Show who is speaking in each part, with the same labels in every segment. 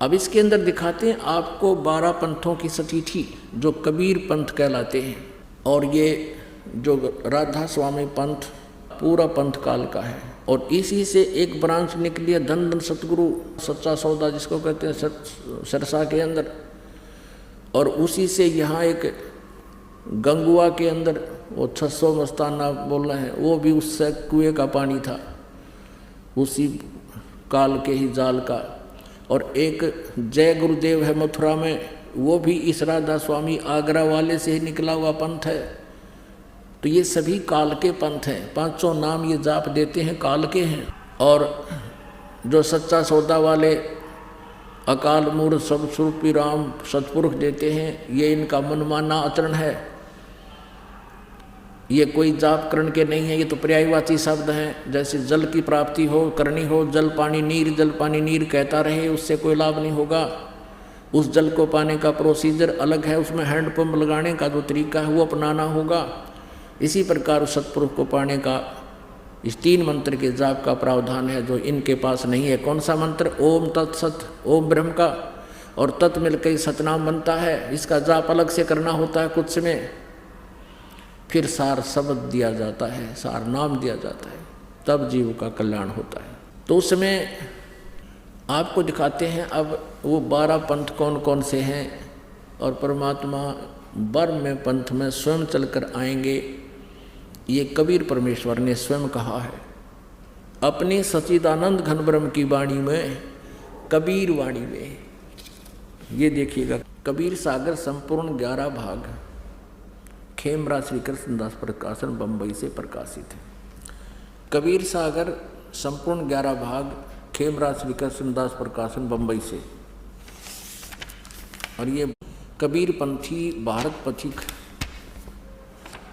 Speaker 1: अब इसके अंदर दिखाते हैं आपको 12 पंथों की सतीथि जो कबीर पंथ कहलाते हैं। और ये जो राधा स्वामी पंथ पूरा पंथ काल का है। और इसी से एक ब्रांच निकली है धन धन सतगुरु सच्चा सौदा जिसको कहते हैं सरसा के अंदर। और उसी से यहाँ एक गंगुआ के अंदर वो 600 मस्ताना बोल रहे हैं, वो भी उससे कुएं का पानी था, उसी काल के ही जाल का। और एक जय गुरुदेव है मथुरा में, वो भी इस राधा स्वामी आगरा वाले से ही निकला हुआ पंथ है। तो ये सभी काल के पंथ हैं, पांचों नाम ये जाप देते हैं काल के हैं। और जो सच्चा सौदा वाले अकाल मूर्त सब स्वरूपी राम सतपुरुष देते हैं, ये इनका मनमाना आचरण है। ये कोई जाप करण के नहीं है, ये तो पर्यायवाची शब्द हैं। जैसे जल की प्राप्ति हो करनी हो, जल पानी नीर कहता रहे, उससे कोई लाभ नहीं होगा। उस जल को पाने का प्रोसीजर अलग है, उसमें हैंडपम्प लगाने का जो तरीका है वो अपनाना होगा। इसी प्रकार उस सतपुरुष को पाने का इस 3 मंत्र के जाप का प्रावधान है जो इनके पास नहीं है। कौन सा मंत्र? ओम तत्सत, ओम ब्रह्म का, और तत् मिलकर ही सतनाम बनता है। इसका जाप अलग से करना होता है कुछ में, फिर सार शब्द दिया जाता है, सार नाम दिया जाता है, तब जीव का कल्याण होता है। तो उसमें आपको दिखाते हैं अब वो 12 पंथ कौन कौन से हैं। और परमात्मा ब्रह्म में पंथ में स्वयं चलकर आएंगे, ये कबीर परमेश्वर ने स्वयं कहा है अपनी सच्चिदानंद घन ब्रह्म की वाणी में, कबीर वाणी में। ये देखिएगा, कबीर सागर संपूर्ण 11 भाग खेमरा श्री कृष्णदास प्रकाशन बम्बई से प्रकाशित है। कबीर सागर संपूर्ण 11 भाग खेमरा श्री कृष्णदास प्रकाशन बम्बई से। और ये कबीर पंथी भारत पथिक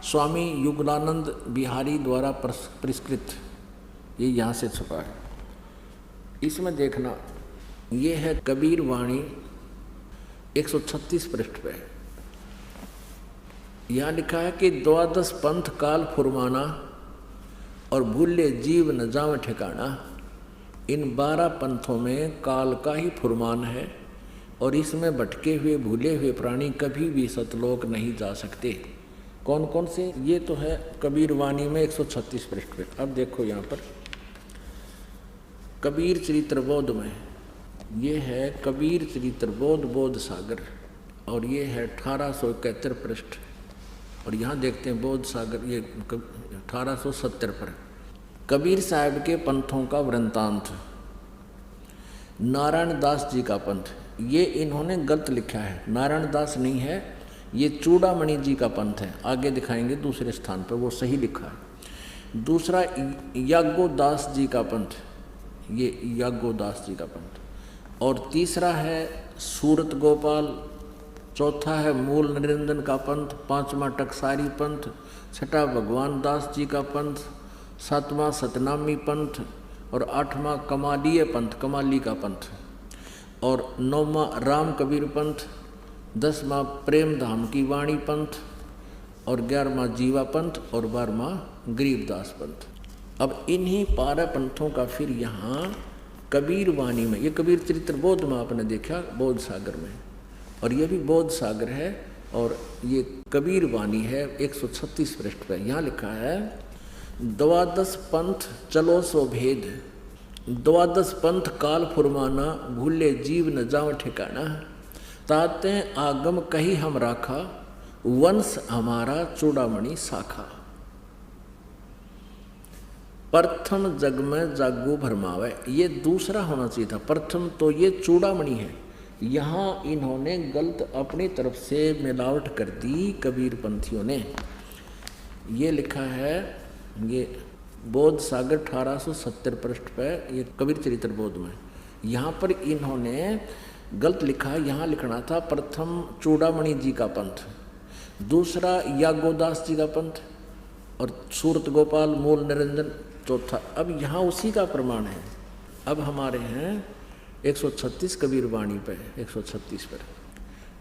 Speaker 1: स्वामी युगलानंद बिहारी द्वारा परिष्कृत, ये यहाँ से छपा है। इसमें देखना, ये है कबीर वाणी 136 पृष्ठ पे। यहाँ लिखा है कि 12 पंथ काल फुरमाना और भूले जीव न जाव ठिकाना। इन 12 पंथों में काल का ही फुरमान है और इसमें भटके हुए भूले हुए प्राणी कभी भी सतलोक नहीं जा सकते। कौन कौन से? ये तो है कबीर वाणी में 136 पृष्ठ पे। अब देखो यहाँ पर कबीर चरित्र बोध में, ये है कबीर चरित्र बोध सागर, और ये है 1871 पृष्ठ। और यहाँ देखते हैं बोध सागर, ये 1870 पर कबीर साहब के पंथों का वृंतांत। नारायण दास जी का पंथ, ये इन्होंने गलत लिखा है, नारायण दास नहीं है, ये चूड़ामणि जी का पंथ है। आगे दिखाएंगे दूसरे स्थान पर वो सही लिखा है। दूसरा याज्ञोदास जी का पंथ, ये याज्ञोदास जी का पंथ। और तीसरा है सूरत गोपाल, चौथा है मूल निरंजन का पंथ, 5वां टकसारी पंथ, 6वां भगवान दास जी का पंथ, 7वां सतनामी पंथ, और 8वां कमालीय पंथ, कमाली का पंथ, और 9वां राम कबीर पंथ, 10वां प्रेम धाम की वाणी पंथ, और 11वां जीवा पंथ, और 12वां गरीबदास पंथ। अब इन्हीं 12 पंथों का फिर यहाँ कबीर वाणी में, ये कबीर चरित्र बोध में आपने देखा बोध सागर में, और ये भी बोध सागर है, और ये कबीर वाणी है 136 पृष्ठ पर। यहाँ लिखा है 12 पंथ चलो सो भेद, 12 पंथ काल फुरमाना, भूले जीव न जाओ ठिकाना। ताते आगम कही हम राखा, वंश हमारा चूड़ामणि शाखा। प्रथम जग में जागो भरमावे, ये दूसरा होना चाहिए था, प्रथम तो ये चूड़ामणि है। यहाँ इन्होंने गलत अपनी तरफ से मिलावट कर दी कबीर पंथियों ने। ये लिखा है, ये बोध सागर 1870 पृष्ठ पर, ये कबीर चरित्र बोध में। यहाँ पर इन्होंने गलत लिखा, यहाँ लिखना था प्रथम चूड़ामणि जी का पंथ, दूसरा याज्ञोदास जी का पंथ, और सूरत गोपाल मूल निरंजन चौथा। अब यहाँ उसी का प्रमाण है। अब हमारे हैं 136 कबीर वाणी पे, 136 पर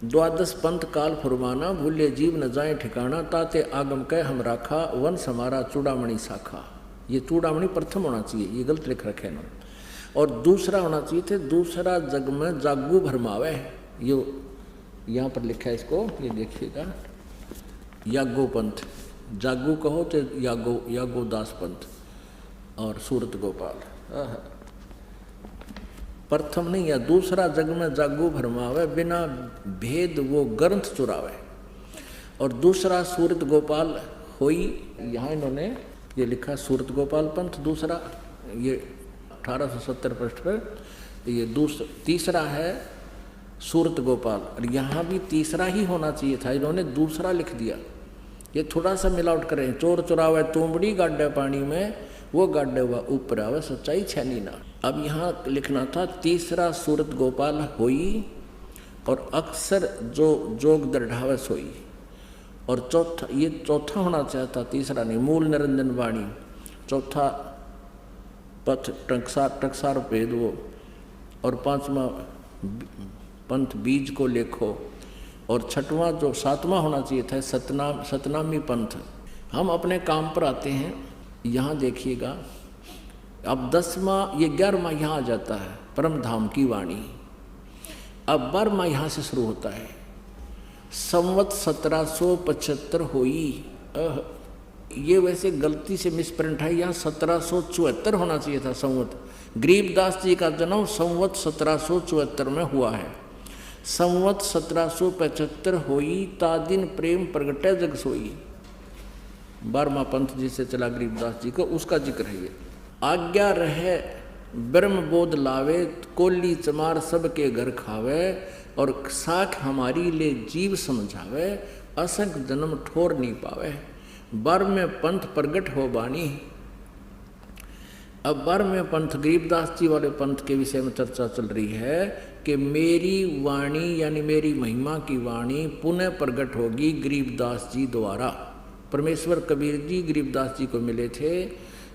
Speaker 1: 12 पंथ काल फुरमाना, भूले जीव न जाए ठिकाना। ताते आगम कह हम राखा, वंश हमारा चूड़ामणि शाखा। ये चूड़ामणि प्रथम होना चाहिए, ये गलत लिख रखे इन्होंने। और दूसरा होना चाहिए थे, दूसरा जग में जागू भरमावे। ये यहाँ पर लिखा है इसको, ये देखिएगा, यागो पंथ, जागू कहो तो यागो दास पंथ और सूरत गोपाल। प्रथम नहीं है, दूसरा जग में जागू भरमावे, बिना भेद वो ग्रंथ चुरावे। और दूसरा सूरत गोपाल होई, यहाँ इन्होंने ये लिखा सूरत गोपाल पंथ दूसरा, ये 1870 पृष्ठ पर। ये तीसरा है सूरत गोपाल, और यहाँ भी तीसरा ही होना चाहिए था, इन्होंने दूसरा लिख दिया। ये थोड़ा सा मिलावट करें, चोर चुरावे तुमड़ी गाड्डे पानी में, वो गाड्डे हुआ ऊपर आवे सच्चाई छैनी ना। अब यहाँ लिखना था तीसरा सूरत गोपाल होई, और अक्सर जो जोग दृढ़ावे सोई। और चौथा, ये चौथा होना चाहता, तीसरा नहीं, मूल निरंजन वाणी। चौथा पथ टकसार भेद वो, और पांचवा पंथ बीज को लेखो, और छठवां जो सातवां होना चाहिए था सतनामी पंथ। हम अपने काम पर आते हैं, यहाँ देखिएगा, अब 10वां, ये 11वां यहाँ आ जाता है, परम धाम की वाणी। अब 12वां यहाँ से शुरू होता है, संवत 1775 होई। ये वैसे गलती से मिसप्रिंट है, यहाँ 1774 होना चाहिए था संवत। गरीबदास जी का जन्म संवत 1774 में हुआ है। संवत 1775 होई, ता दिन प्रेम प्रगटे जग सोई। 12वां पंथ जिसे चला गरीबदास जी को, उसका जिक्र है ये। आज्ञा रहे ब्रह्म बोध लावे, कोली चमार सबके घर खावे, और साख हमारी ले जीव समझावे, असंख जन्म ठोर नहीं पावे। 12वें पंथ प्रगट हो बानी। अब 12वें पंथ गरीबदास जी वाले पंथ के विषय में चर्चा चल रही है कि मेरी वाणी यानी मेरी महिमा की वाणी पुनः प्रगट होगी गरीबदास जी द्वारा। परमेश्वर कबीर जी गरीबदास जी को मिले थे।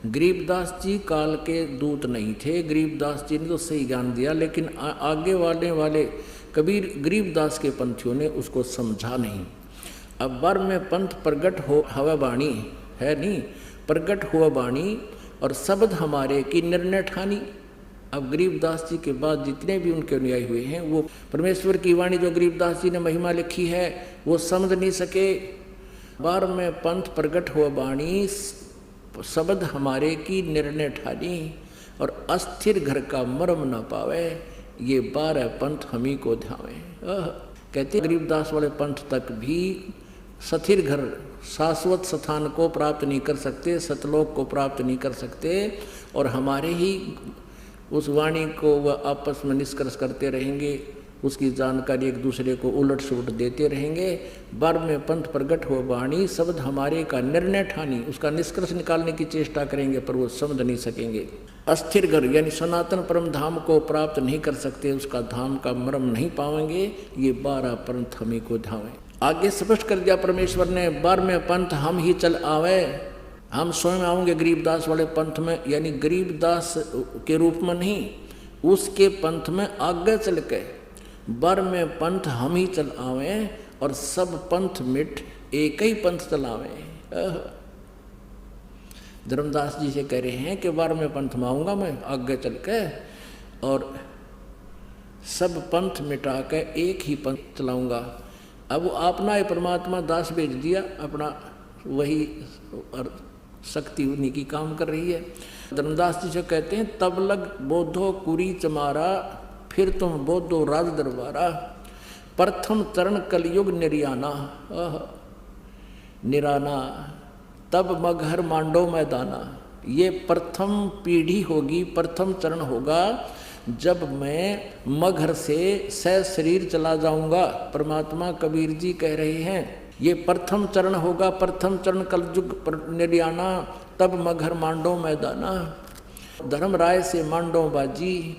Speaker 1: गरीबदास जी काल के दूत नहीं थे, गरीबदास जी ने तो सही ज्ञान दिया, लेकिन आगे वाले कबीर गरीबदास के पंथियों ने उसको समझा नहीं। अब 12वें पंथ प्रगट हो हवा बाणी है नहीं, प्रगट हुआ बाणी, और शब्द हमारे की निर्णय ठानी। अब गरीबदास जी के बाद जितने भी उनके अनुयायी हुए हैं, वो परमेश्वर की वाणी जो गरीबदास जी ने महिमा लिखी है वो समझ नहीं सके। 12वें पंथ प्रगट हुआ बाणी, शब्द हमारे की निर्णय ठानी, और अस्थिर घर का मर्म न पावे, ये 12 पंथ हम ही को ध्यावे। कहते गरीबदास वाले पंथ तक भी स्थिर घर, शाश्वत स्थान को प्राप्त नहीं कर सकते, सतलोक को प्राप्त नहीं कर सकते, और हमारे ही उस वाणी को वह आपस में निष्कर्ष करते रहेंगे, उसकी जानकारी एक दूसरे को उलट सुलट देते रहेंगे। 12वें पंथ प्रगट हो वाणी, शब्द हमारे का निर्णय ठानी, उसका निष्कर्ष निकालने की चेष्टा करेंगे पर वो समझ नहीं सकेंगे। अस्थिर घर यानी सनातन परम धाम को प्राप्त नहीं कर सकते, उसका धाम का मर्म नहीं पाएंगे। ये 12 पंथ हमें को धावें। आगे स्पष्ट कर दिया परमेश्वर ने, 12वें पंथ हम ही चल आवे, हम स्वयं आएंगे गरीबदास वाले पंथ में, यानी गरीबदास के रूप में नहीं, उसके पंथ में आगे चल के 12वें पंथ हम ही चल आवे, और सब पंथ मिट एक ही पंथ चलावे। धर्मदास जी से कह रहे हैं कि 12वें पंथ में आऊँगा मैं आगे चल के, और सब पंथ मिटा के एक ही पंथ चलाऊँगा। अब अपना ही परमात्मा दास भेज दिया, अपना वही और शक्ति उन्हीं की काम कर रही है। धर्मदास जी से कहते हैं, तब लग बोधो कुरी चमारा, फिर तुम बोधो राज दरबारा, प्रथम चरण कलयुग निर्याना, निराना, तब मगहर मांडो मैदाना। ये प्रथम पीढ़ी होगी, प्रथम चरण होगा जब मैं मगहर से शरीर चला जाऊंगा। परमात्मा कबीर जी कह रहे हैं ये प्रथम चरण होगा, प्रथम चरण कलयुग निर्याना, तब मगहर मांडो मैदाना। धर्म राय से मांडो बाजी,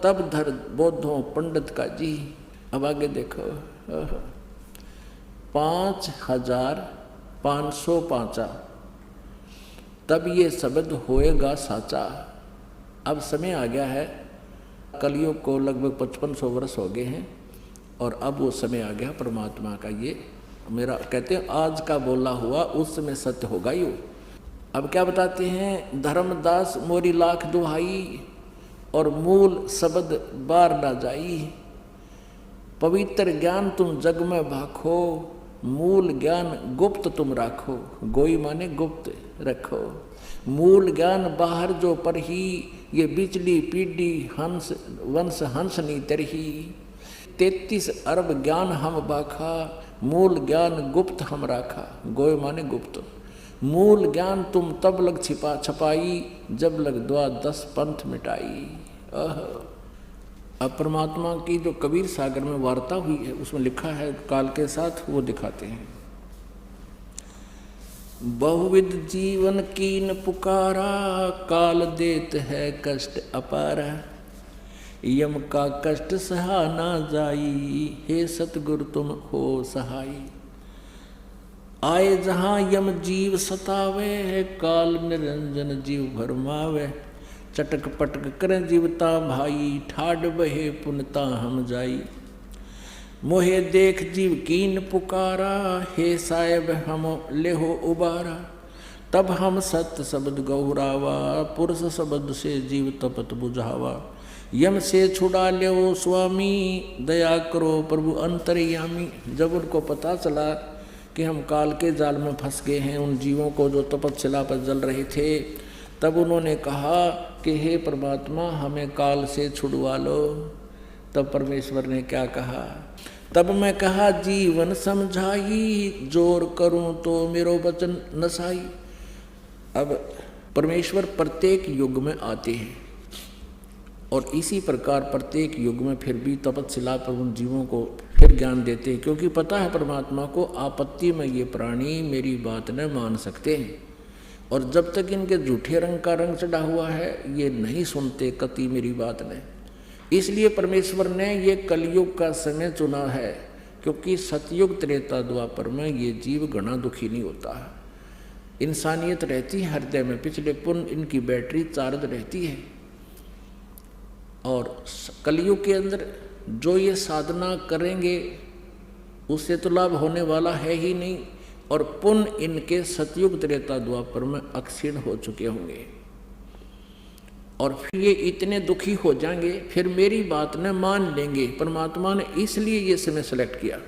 Speaker 1: तब धर बोधो पंडित का जी। अब आगे देखो, 5505 तब ये शब्द होएगा साचा। अब समय आ गया है, कलयुग को लगभग 5500 वर्ष हो गए हैं, और अब वो समय आ गया परमात्मा का। ये मेरा कहते हैं आज का बोला हुआ उस समय सत्य होगा यू। अब क्या बताते हैं, धर्मदास मोरी लाख दुहाई, और मूल शब्द बार ना जाई। पवित्र ज्ञान तुम जग में भाखो, मूल ज्ञान गुप्त तुम राखो। गोई माने गुप्त रखो, मूल ज्ञान बाहर जो पर ही, ये बिचली पीढ़ी हंस वंश हंस नी तरही। 33 अरब ज्ञान हम बाखा, मूल ज्ञान गुप्त हम राखा। गोय माने गुप्त। मूल ज्ञान तुम तब लग छिपा छपाई, जब लग द्वा 10 पंथ मिटाई। अब परमात्मा की जो कबीर सागर में वार्ता हुई है उसमें लिखा है काल के साथ, वो दिखाते हैं। बहुविध जीवन कीन पुकारा, काल देत है कष्ट अपारा। यम का कष्ट सहा ना जाई, हे सतगुरु तुम हो सहाई। आए जहाँ यम जीव सतावे, काल निरंजन जीव भरमावे। चटक पटक करें जीवता भाई, ठाड बहे पुनता हम जाई। मोहे देख जीव कीन पुकारा, हे साहेब हम लेहो उबारा। तब हम सत्य शब्द गौरावा, पुरुष शब्द से जीव तपत बुझावा। यम से छुड़ा ले स्वामी, दया करो प्रभु अंतर्यामी। जब उनको पता चला कि हम काल के जाल में फंस गए हैं, उन जीवों को जो तपस्या पर जल रहे थे, तब उन्होंने कहा कि हे परमात्मा हमें काल से छुड़वा लो। तब परमेश्वर ने क्या कहा? तब मैं कहा जीवन समझाई, जोर करूं तो मेरो वचन नसाई। अब परमेश्वर प्रत्येक युग में आते हैं और इसी प्रकार प्रत्येक युग में फिर भी तपस्या पर उन जीवों को फिर ज्ञान देते हैं, क्योंकि पता है परमात्मा को आपत्ति में ये प्राणी मेरी बात न मान सकते हैं, और जब तक इनके झूठे रंग का रंग चढ़ा हुआ है ये नहीं सुनते कति मेरी बात ने। इसलिए परमेश्वर ने ये कलयुग का समय चुना है, क्योंकि सतयुग त्रेता द्वापर में ये जीव घना दुखी नहीं होता है। इंसानियत रहती है हृदय में, पिछले पुण्य इनकी बैटरी चार्ज रहती है। और कलयुग के अंदर जो ये साधना करेंगे उससे तो लाभ होने वाला है ही नहीं, और पुण्य इनके सतयुग त्रेता द्वापर में अक्षीण हो चुके होंगे, और फिर ये इतने दुखी हो जाएंगे, फिर मेरी बात न मान लेंगे। परमात्मा ने इसलिए ये समय सेलेक्ट किया।